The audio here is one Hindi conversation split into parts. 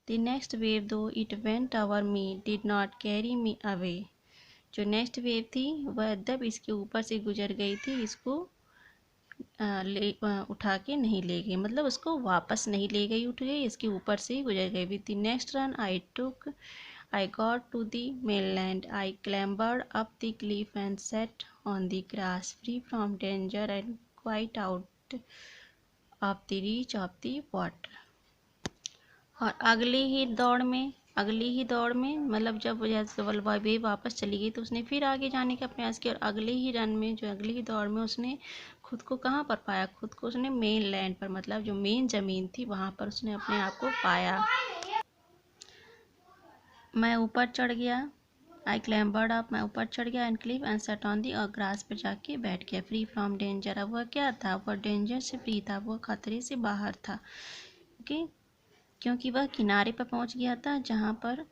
द नेक्स्ट वेव दो it went over me did not carry me away. जो नेक्स्ट वेव थी वह जब इसके ऊपर से गुजर गई थी, इसको उठा के नहीं ले गई, मतलब उसको वापस नहीं ले गई, उठ गई, इसके ऊपर से ही गुजर गई। With the next run I got to the mainland I clambered up the cliff and sat on the grass free from danger and quite out of the reach of the water. और अगली ही दौड़ में मतलब जब जैसे वेव वापस चली गई तो उसने फिर आगे जाने का प्रयास किया, और अगले ही रन में जो अगली ही दौड़ में उसने खुद को कहाँ पर पाया, खुद को उसने मेन लैंड पर, मतलब जो मेन ज़मीन थी वहाँ पर उसने अपने आप को पाया। मैं ऊपर चढ़ गया, आई क्लैम्बर्ड अप, मैं ऊपर चढ़ गया, एंड क्लिफ एंड सट ऑन दी, और ग्रास पर जाके बैठ गया। फ्री फ्रॉम डेंजर, अब वह क्या था, वह डेंजर से फ्री था, वह खतरे से बाहर था। ओके, क्योंकि वह किनारे पर पहुंच गया था जहां पर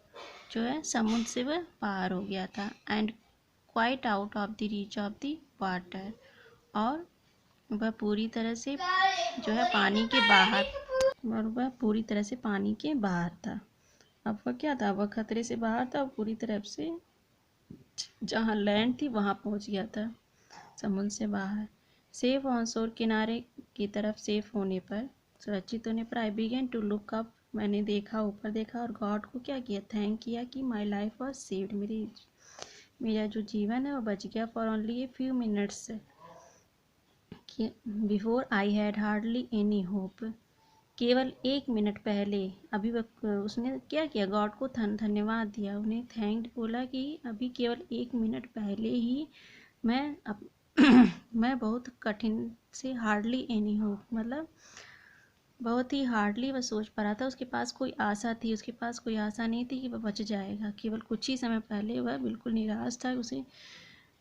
जो है समुद्र से वह पार हो गया था। And quite out of the reach of the water, और वह पूरी तरह से जो है पानी के बाहर, और वह पूरी तरह से पानी के बाहर था। अब वह क्या था, वह खतरे से बाहर था, और पूरी तरह से जहाँ लैंड थी वहाँ पहुँच गया था, समुद्र से बाहर। सेफ ऑन शोर, किनारे की तरफ सेफ होने पर, सुरक्षित होने पर, आई बिगेन टू लुक अप, मैंने देखा, ऊपर देखा, और गॉड को क्या किया, थैंक किया कि माई लाइफ वॉज सेव्ड, मेरा जो जीवन है वो बच गया। For only a few minutes before I had hardly any hope, केवल 1 मिनट पहले, अभी उसने क्या किया, गॉड को धन्यवाद दिया, उन्हें थैंक्ड, बोला कि अभी केवल 1 मिनट पहले ही मैं बहुत कठिन से, हार्डली एनी होप मतलब बहुत ही हार्डली वह सोच पा रहा था, उसके पास कोई आशा थी, उसके पास कोई आशा नहीं थी कि वह बच जाएगा। केवल कुछ ही समय पहले वह बिल्कुल निराश था, उसे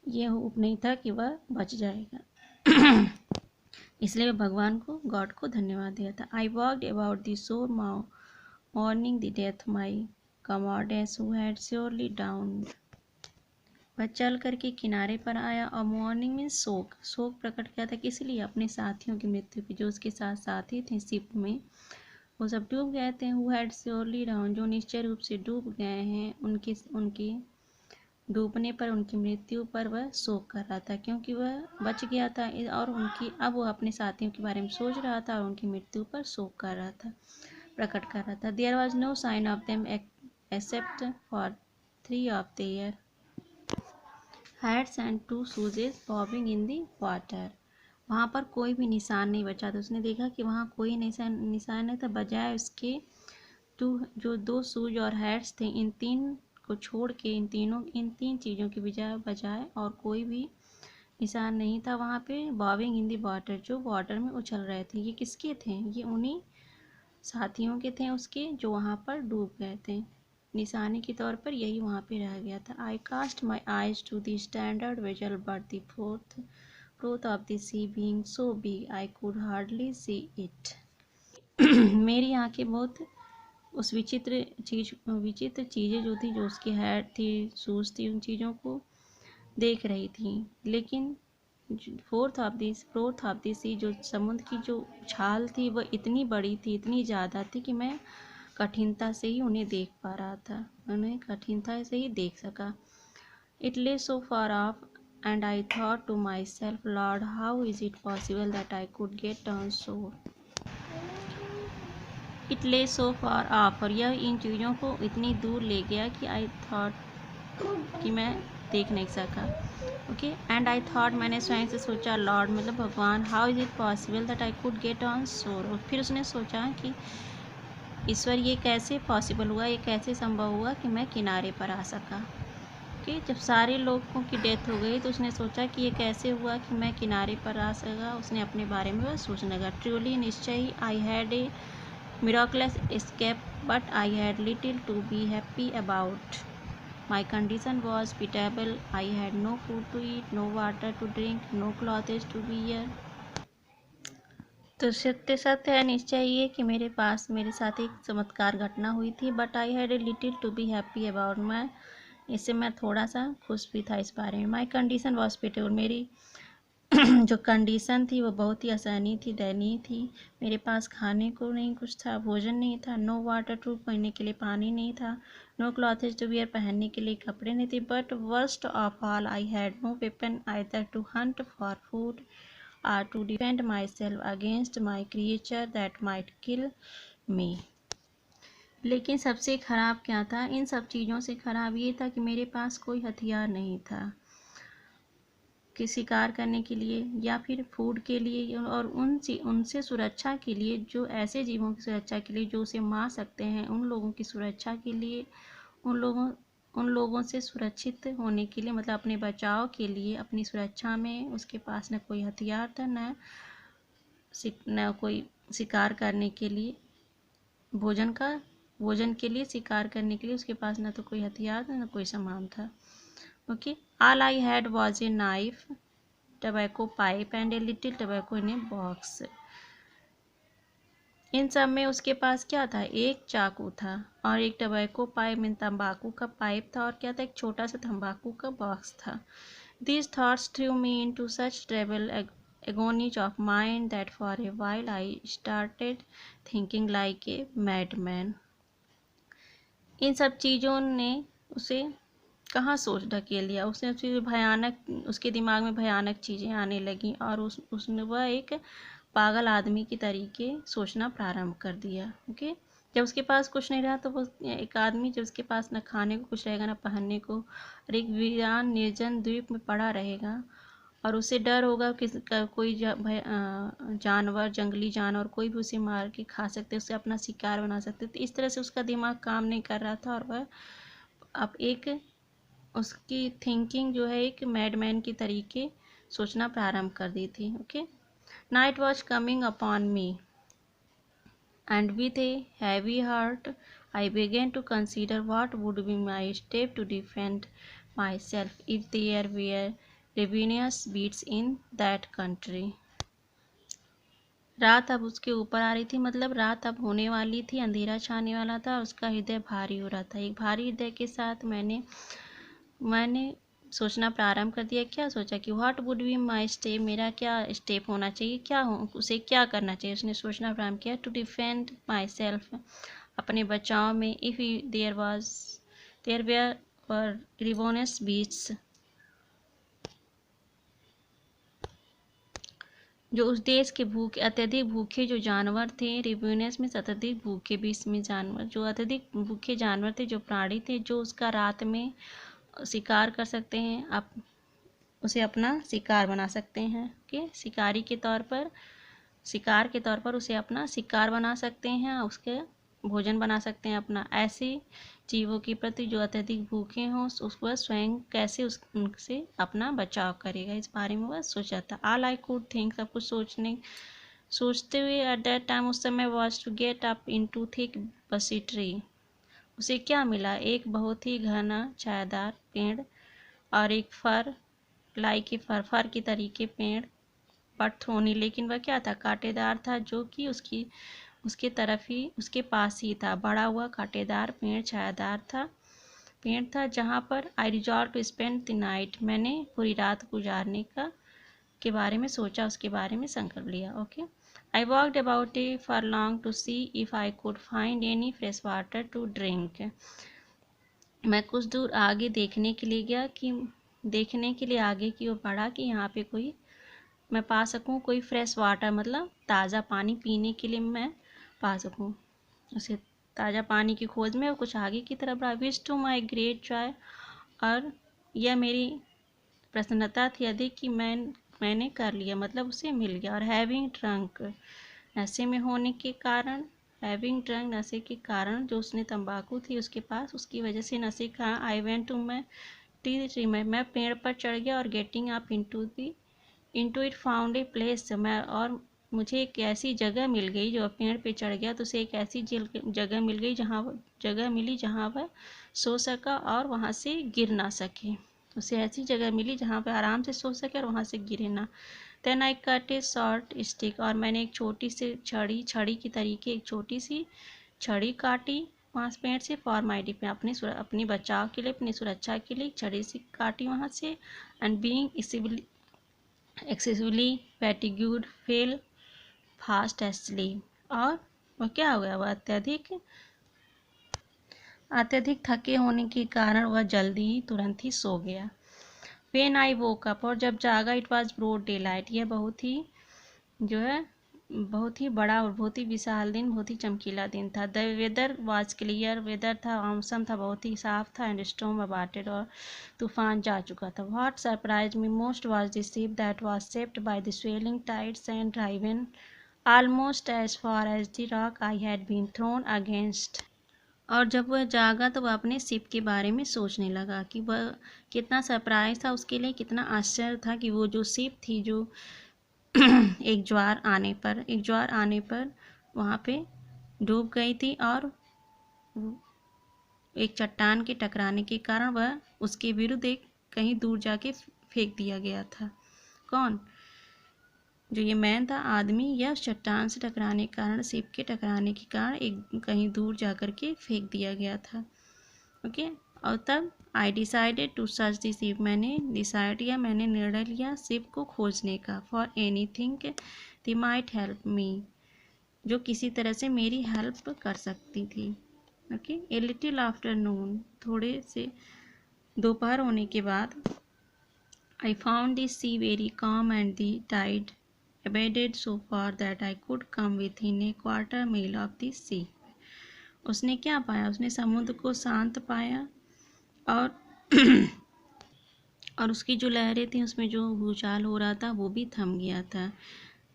यह होप नहीं था कि वह बच जाएगा। इसलिए वह भगवान को, गॉड को धन्यवाद दिया था। I walked about the shore morning the death my comrades who had surely down, वह चल करके किनारे पर आया, और मॉर्निंग में शोक प्रकट किया था, किस लिए, अपने साथियों की मृत्यु की, जो उसके साथ साथी थे शिप में, वो सब डूब गए थे। हु हैड श्योरली डाउन, जो निश्चय रूप से डूब गए हैं, उनके डूबने पर, उनकी मृत्यु पर वह शोक कर रहा था, क्योंकि वह बच गया था, और अब वो अपने साथियों के बारे में सोच रहा था, और उनकी मृत्यु पर शोक कर रहा था, प्रकट कर रहा था। There was no sign of them except for 3 of their hats and 2 shoes bobbing in the water, वहाँ पर कोई भी निशान नहीं बचा था। उसने देखा कि वहाँ कोई निशान नहीं था, बजाय उसके जो 2 शूज और हैट्स थे, इन 3 को छोड़ के, इन 3 चीज़ों के बजाय और कोई भी निशान नहीं था वहाँ पे। बॉबिंग इन दी वाटर, जो वाटर में उछल रहे थे, ये किसके थे, ये उन्हीं साथियों के थे उसके, जो वहाँ पर डूब गए थे। निशानी के तौर पर यही वहाँ पे रह गया था। I cast my eyes to the standard vessel but the froth of the sea being so big I could hardly see it. मेरी आंखें बहुत उस विचित्र चीज़ें जो थी, जो उसकी हैट थी, शूज़ थी, उन चीज़ों को देख रही थी, लेकिन फोर्थ ऑफ द सी, जो समुद्र की जो छाल थी वह इतनी बड़ी थी, इतनी ज़्यादा थी कि मैं कठिनता से ही उन्हें देख पा रहा था, उन्हें कठिनता से ही देख सका। It lay so far off and I thought to myself, lord how is it possible that I could get on shore. It lay so far of, और यह इन चीज़ों को इतनी दूर ले गया कि आई थॉट कि मैं देख नहीं सका। ओके, एंड आई थॉट, मैंने स्वयं से सोचा, लॉर्ड मतलब भगवान, how is it possible that I could get on शोर, और फिर उसने सोचा कि ईश्वर, ये कैसे पॉसिबल हुआ, ये कैसे संभव हुआ कि मैं किनारे पर आ सका। ओके, जब सारे लोगों की डेथ हो गई तो उसने सोचा कि ये कैसे हुआ कि मैं किनारे पर आ सका। उसने अपने बारे में वह सोचने लगा। ट्रूली, निश्चय ही, I had a miraculous escape but I had little to be happy about. My condition was pitiable. I had no food to eat, no water to drink, no clothes to wear. तो सत्य है, निश्चय ये कि मेरे साथ एक चमत्कार घटना हुई थी, but I had a little to be happy about, मैं थोड़ा सा खुश भी था इस बारे में। माई कंडीशन वॉज पिटेबल, मेरी जो कंडीशन थी वो बहुत ही आसानी थी, दयनीय थी। मेरे पास खाने को नहीं कुछ था, भोजन नहीं था, नो वाटर टू पीने के लिए पानी नहीं था, नो क्लॉथेज टू वियर पहनने के लिए कपड़े नहीं थे, but worst of all I had no weapon either to hunt for food or to defend myself against my creature that might kill me. लेकिन सबसे ख़राब क्या था, इन सब चीज़ों से ख़राब ये था कि मेरे पास कोई हथियार नहीं था कि शिकार करने के लिए या फिर फूड के लिए, और उनसे सुरक्षा के लिए, जो ऐसे जीवों की सुरक्षा के लिए जो उसे मार सकते हैं, उन लोगों की सुरक्षा के लिए, उन लोगों से सुरक्षित होने के लिए, मतलब अपने बचाव के लिए, अपनी सुरक्षा में उसके पास न कोई हथियार था, न कोई शिकार करने के लिए, भोजन के लिए, शिकार करने के लिए उसके पास न तो कोई हथियार था न कोई सामान था। Okay, all I had was a knife, tobacco pipe and a little tobacco in a box. इन सब में उसके पास क्या था, एक चाकू था और एक टबैको पाइप में तंबाकू का पाइप था, और क्या था, एक छोटा सा तंबाकू का बॉक्स था। These thoughts threw me into such terrible agonies of mind that for a while I started thinking like a madman. इन सब चीज़ों ने उसे कहाँ सोच ढकेल लिया, उसने उसके दिमाग में भयानक चीज़ें आने लगीं, और उसने वह एक पागल आदमी की तरीके सोचना प्रारंभ कर दिया। ओके, जब उसके पास कुछ नहीं रहा तो वो एक आदमी, जब उसके पास न खाने को कुछ रहेगा, न पहनने को, और एक वीरान निर्जन द्वीप में पड़ा रहेगा, और उसे डर होगा कि कोई जानवर, जंगली जानवर कोई भी उसे मार के खा सकते, उसे अपना शिकार बना सकते। तो इस तरह से उसका दिमाग काम नहीं कर रहा था, और वह अब उसकी थिंकिंग जो है एक मैडमैन की तरीके सोचना प्रारंभ कर दी थी। Okay, night was coming upon me and with a heavy heart I began to consider what would be my step to defend myself if there were ravenous beasts in that country. रात अब उसके ऊपर आ रही थी, मतलब रात अब होने वाली थी, अंधेरा छाने वाला था, और उसका हृदय भारी हो रहा था। एक भारी हृदय के साथ मैंने सोचना प्रारंभ कर दिया। क्या सोचा कि what would be my step, मेरा क्या स्टेप होना चाहिए, क्या हो, उसे क्या करना चाहिए। उसने सोचना प्रारंभ किया, टू डिफेंड माई सेल्फ, अपने बचाव में, इफ़ देयर वर रिवोनस बीट्स, जो उस देश के अत्यधिक भूखे जो जानवर थे, रिव्यूनस में अत्यधिक भूखे, बीच में जानवर, जो अत्यधिक भूखे जानवर थे, जो प्राणी थे, जो उसका रात में शिकार कर सकते हैं, आप उसे अपना शिकार बना सकते हैं कि शिकार के तौर पर उसे अपना शिकार बना सकते हैं, उसके भोजन बना सकते हैं अपना। ऐसे जीवों के प्रति जो अत्यधिक भूखे हों, वह स्वयं कैसे उनसे अपना बचाव करेगा, इस बारे में वह सोचा था। ऑल आई कुड थिंक, सब कुछ सोचते हुए एट दैट टाइम, उस समय, was to get up into thick bushy tree. उसे क्या मिला, एक बहुत ही घना छायादार पेड़, और एक फर की तरीके पेड़, बट थोनी, लेकिन वह क्या था, कांटेदार था, जो कि उसके पास ही था, बड़ा हुआ कांटेदार छायादार पेड़ था, जहाँ पर I resolve to spend the night, मैंने पूरी रात गुजारने के बारे में सोचा, उसके बारे में संकल्प लिया। Okay, I walked about a furlong to see if I could find any fresh water to drink. मैं कुछ दूर आगे देखने के लिए आगे की ओर बढ़ा कि यहाँ पे मैं पा सकूँ कोई फ्रेश वाटर, मतलब ताज़ा पानी पीने के लिए मैं पा सकूँ। उसे ताज़ा पानी की खोज में और कुछ आगे की तरफ बढ़ा। Wish to my great joy, और यह मेरी प्रसन्नता थी अधिक कि मैंने कर लिया, मतलब उसे मिल गया। और हैविंग ड्रंक, नशे में होने के कारण, नशे के कारण, जो उसने तंबाकू थी उसके पास, उसकी वजह से नशे का, आई वेंट टू मैं पेड़ पर चढ़ गया, और getting up into it found a place, और मुझे एक ऐसी जगह मिल गई, जो पेड़ पे चढ़ गया तो उसे एक ऐसी जगह मिली जहाँ वह सो सका और वहाँ से गिर ना सके। उसे ऐसी जगह मिली जहाँ पर आराम से सो सके और वहाँ से गिरे ना। Then I cut a short stick, और मैंने एक छोटी सी छड़ी की तरीके एक छोटी सी छड़ी काटी वहाँ से पेड़ से, फॉर माई डिफेंस, अपने बचाव के लिए, अपनी सुरक्षा के लिए एक छड़ी सी काटी वहाँ से। And being excessively fatigued, fell fast asleep. और वह क्या हो गया, वह अत्यधिक थके होने के कारण वह जल्दी ही तुरंत ही सो गया। When I woke up, और जब जागा, it was broad day light, यह जो है बहुत ही बड़ा और बहुत ही विशाल दिन, बहुत ही चमकीला दिन था। The weather was clear, weather था, मौसम था बहुत ही साफ था। एंड स्टॉर्म अबाउटेड, और तूफान जा चुका था। What surprise me most was the ship that was swept by the swelling tides and driven almost as far as the rock I had been thrown against. और जब वह जागा तो वह अपने शिप के बारे में सोचने लगा कि वह कितना सरप्राइज था उसके लिए, कितना आश्चर्य था कि वो जो शिप थी जो एक ज्वार आने पर वहाँ पे डूब गई थी, और एक चट्टान के टकराने के कारण वह उसके विरुद्ध एक कहीं दूर जाके फेंक दिया गया था। कौन, जो ये मैन था, आदमी, या चट्टान से टकराने के कारण, शिप के टकराने के कारण एक कहीं दूर जा कर के फेंक दिया गया था। ओके। और तब I decided to search the ship, मैंने डिसाइड किया, मैंने निर्णय लिया शिप को खोजने का। For anything they might help me, जो किसी तरह से मेरी हेल्प कर सकती थी। ओके। ए लिटिल आफ्टरनून, थोड़े से दोपहर होने के बाद, I found the sea very calm and the tide abated so far that I could come within a quarter mile of the sea. उसने क्या पाया, उसने समुद्र को शांत पाया, और और उसकी जो लहरें थी उसमें जो भूचाल हो रहा था वो भी थम गया था।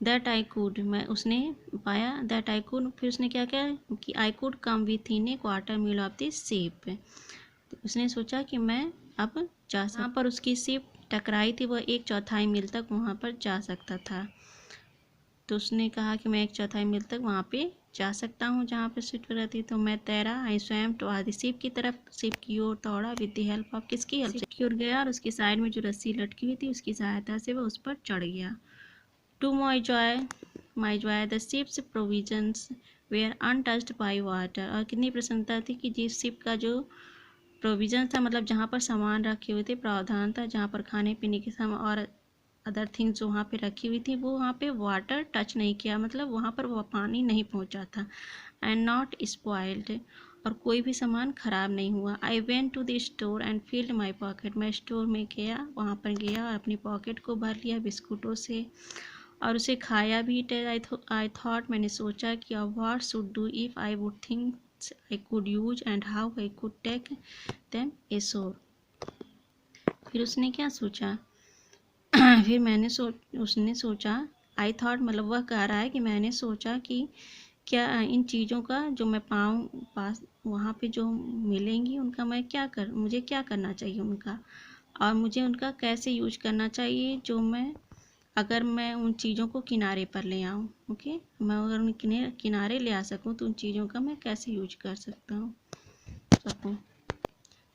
दैट आई कुड, मैं उसने पाया, दैट आई कुड, फिर उसने क्या किया कि I could come within a quarter mile of the ship. उसने सोचा कि मैं अब जहाँ पर उसकी शिप टकराई थी वह 1/4 मील तक वहाँ पर जा सकता था। तो उसने कहा कि मैं 1/4 मील तक वहाँ पे जा सकता हूँ जहाँ पे शिप रहती। तो मैं तैरा, आई स्वैम टू आदि शिप की तरफ, शिप की ओर दौड़ा, विद द हेल्प ऑफ, किसकी हेल्प से, की ओर गया, और उसकी साइड में जो रस्सी लटकी हुई थी उसकी सहायता से वह उस पर चढ़ गया। To my joy the ship's provisions were untouched by water, और कितनी प्रसन्नता थी कि जिस शिप का जो प्रोविजन था, मतलब जहाँ पर सामान रखे हुए थे, प्रावधान था, जहाँ पर खाने पीने के सामान और अदर थिंग्स जो वहाँ पे रखी हुई थी, वो वहाँ पे वाटर टच नहीं किया, मतलब वहाँ पर वो पानी नहीं पहुँचा था। एंड नॉट स्पॉइल्ड, और कोई भी सामान ख़राब नहीं हुआ। I went to the store and filled my pocket, मैं स्टोर में गया, वहाँ पर गया और अपनी पॉकेट को भर लिया बिस्कुटों से, और उसे खाया भी। आई थॉट, मैंने सोचा कि what should do if I would think I could use and how I could take them ashore। फिर उसने क्या सोचा उसने सोचा, आई थॉट, मतलब वह कह रहा है कि मैंने सोचा कि क्या इन चीज़ों का जो मैं पाऊँ पास वहाँ पे जो मिलेंगी उनका मुझे क्या करना चाहिए उनका, और मुझे उनका कैसे यूज करना चाहिए, जो मैं अगर मैं उन चीज़ों को किनारे पर ले आऊँ। ओके, मैं अगर उन किनारे ले आ सकूँ तो उन चीज़ों का मैं कैसे यूज कर सकूँ।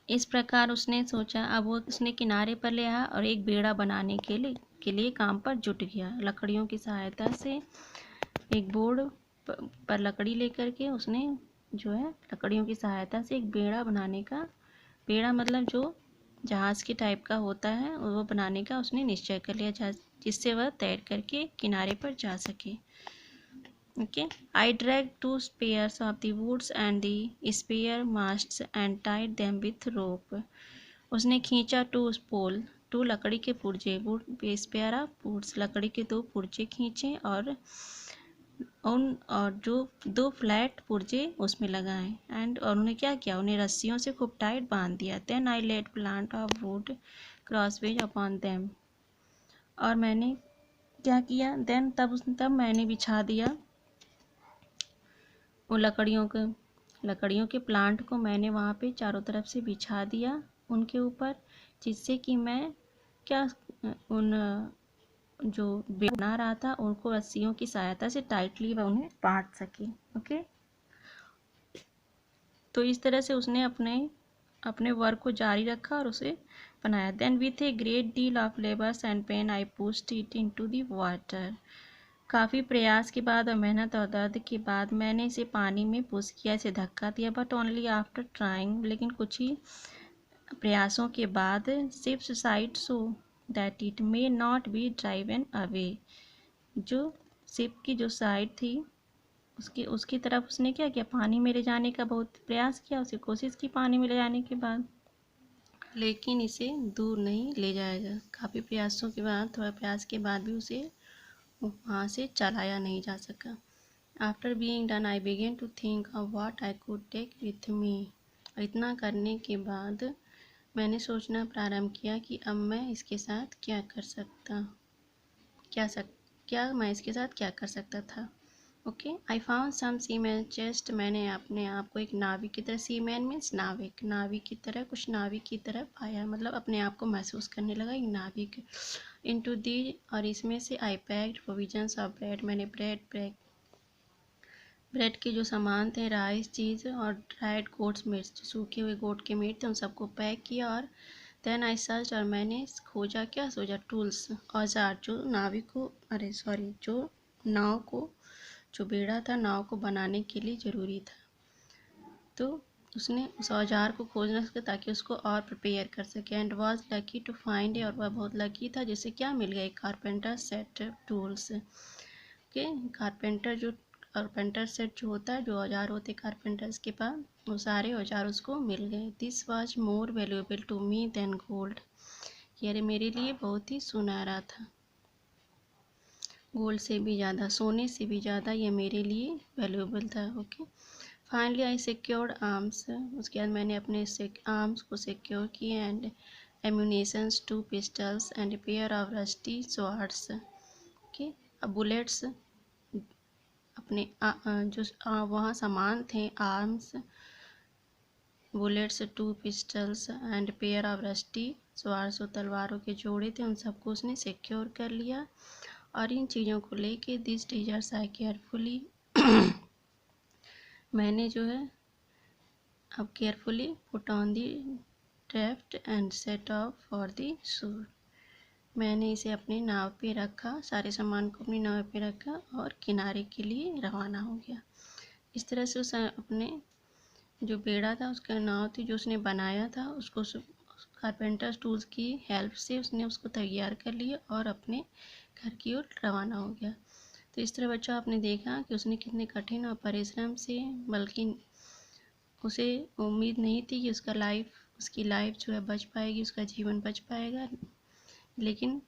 इस प्रकार उसने सोचा। अब वो उसने किनारे पर ले आया और एक बेड़ा बनाने के लिए काम पर जुट गया। लकड़ियों की सहायता से एक बोर्ड पर लकड़ी लेकर के उसने जो है लकड़ियों की सहायता से एक बेड़ा मतलब जो जहाज़ के टाइप का होता है वो बनाने का उसने निश्चय कर लिया, जिससे वह तैर करके किनारे पर जा सके। Okay. I drag 2 spears of the woods and the spear masts and tied them with rope। उसने खींचा 2 लकड़ी के पुर्जे, स्पेयर ऑफ वुड्स, लकड़ी के 2 पुर्जे खींचे, और जो 2 फ्लैट पुर्जे उसमें लगाए। और उन्होंने क्या किया, उन्हें रस्सियों से खूब टाइट बांध दिया। Then I laid plank of wood crossways upon them, और मैंने क्या किया, तब मैंने बिछा दिया वो लकड़ियों के प्लांट को मैंने वहाँ पे चारों तरफ से बिछा दिया उनके ऊपर, जिससे कि मैं क्या उन जो बना रहा था उनको रस्सियों की सहायता से टाइटली वह उन्हें बांध सके। ओके। तो इस तरह से उसने अपने वर्क को जारी रखा और उसे बनाया। Then with a great deal of labours and pain I pushed it into the water. काफ़ी प्रयास के बाद और मेहनत और दर्द के बाद मैंने इसे पानी में पुश किया, इसे धक्का दिया, बट ओनली आफ्टर ट्राइंग, लेकिन कुछ ही प्रयासों के बाद। Ships side so that it may not be driven away. जो शिप की जो साइड थी उसकी उसकी तरफ उसने क्या किया, पानी में ले जाने का बहुत प्रयास किया, उसे कोशिश की पानी में ले जाने के बाद, लेकिन इसे दूर नहीं ले जाएगा। काफ़ी प्रयासों के बाद, थोड़ा प्रयास के बाद भी उसे वहाँ से चलाया नहीं जा सका। After being done I began to think of what I could take with me. इतना करने के बाद मैंने सोचना प्रारंभ किया कि अब मैं इसके साथ क्या कर सकता क्या मैं इसके साथ क्या कर सकता था। Okay, I found some seaman chest. मैंने अपने आप को एक नाविक की तरह, सीमैन मीन्स नाविक, नाविक की तरह, कुछ नाविक की तरह पाया, मतलब अपने आप को महसूस करने लगा एक नाविक। इनटू दी, और इसमें से आई पैक्ड प्रोविजंस ऑफ ब्रेड। मैंने ब्रेड के जो सामान थे, राइस, चीज़ और ड्राइड गोट्स मीट, जो सूखे हुए गोट के मीट थे, उन सबको पैक किया। और देन आई सर्च, और मैंने खोजा, क्या सोचा, टूल्स, औजार, जो नाविक को, जो नाव को, जो बेड़ा था नाव को बनाने के लिए ज़रूरी था। तो उसने उस औजार को खोजना सका ताकि उसको और प्रिपेयर कर सके। And was lucky to find, और वह बहुत लकी था जिसे क्या मिल गया, एक कारपेंटर सेट टूल्स के। कारपेंटर सेट जो होता है, जो औजार होते कारपेंटर्स के पास, वो सारे औजार उसको मिल गए। This was more valuable to me than gold. ये मेरे लिए बहुत ही सुनहरा था, गोल्ड से भी ज़्यादा, सोने से भी ज़्यादा ये मेरे लिए वैल्यूएबल था। Okay, finally I secured arms. उसके बाद मैंने अपने आर्म्स को सिक्योर किए। And ammunitions, 2 pistols and pair of rusty swords. Okay, अब बुलेट्स, अपने जो वहाँ सामान थे, arms, bullets, 2 pistols and pair of rusty swords, तलवारों के जोड़े थे, उन सबको उसने सिक्योर कर लिया। और इन चीज़ों को लेके दिस टीचर्स आई केयरफुली मैंने जो है अब carefully put on the draft and set of for the शोर। मैंने इसे अपनी नाव पे रखा, सारे सामान को अपनी नाव पे रखा और किनारे के लिए रवाना हो गया। इस तरह से उस अपने जो बेड़ा था, उसका नाव थी जो उसने बनाया था, उसको कारपेंटर टूल्स की हेल्प से उसने उसको तैयार कर लिया और अपने घर की ओर रवाना हो गया। तो इस तरह बच्चों आपने देखा कि उसने कितने कठिन और परिश्रम से, बल्कि उसे उम्मीद नहीं थी कि उसकी लाइफ जो है बच पाएगी, उसका जीवन बच पाएगा, लेकिन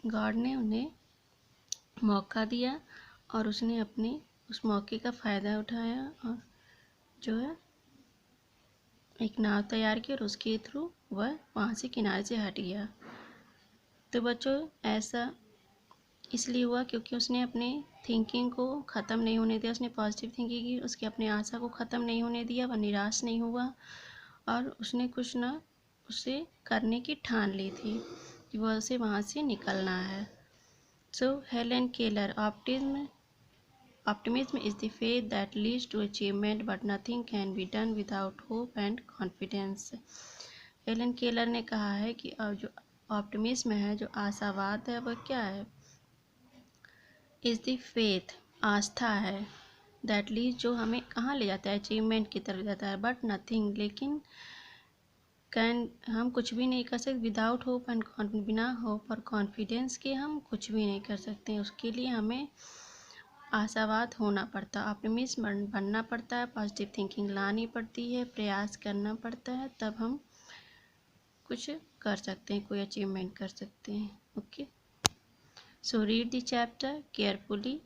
गॉड ने उन्हें मौका दिया और उसने अपने उस मौके का फ़ायदा उठाया और जो है एक नाव तैयार की और उसके थ्रू वह वहाँ से किनारे से हट गया। तो बच्चों ऐसा इसलिए हुआ क्योंकि उसने अपने थिंकिंग को ख़त्म नहीं होने दिया, उसने पॉजिटिव थिंकिंग की, उसकी अपनी आशा को ख़त्म नहीं होने दिया, वह निराश नहीं हुआ और उसने कुछ ना उसे करने की ठान ली थी कि वह उसे वहाँ से निकलना है। So Helen Keller, Optimism is the faith that leads to achievement, but nothing can be done without hope and confidence. Helen Keller ने कहा है कि जो ऑप्टिमिज्म है, जो आशावाद है, वह क्या है, इज़ द फेथ, आस्था है, दैट लीड, जो हमें कहाँ ले जाता है, अचीवमेंट की तरफ जाता है, बट नथिंग, लेकिन हम कुछ भी नहीं कर सकते विदाउट होप एंड बिना होप और कॉन्फिडेंस के हम कुछ भी नहीं कर सकते। उसके लिए हमें आशावाद होना पड़ता, ऑप्टिमिस्ट बनना पड़ता है, पॉजिटिव थिंकिंग लानी पड़ती है, प्रयास करना पड़ता है, तब हम कुछ कर सकते हैं, कोई अचीवमेंट कर सकते हैं। Okay, so read the chapter carefully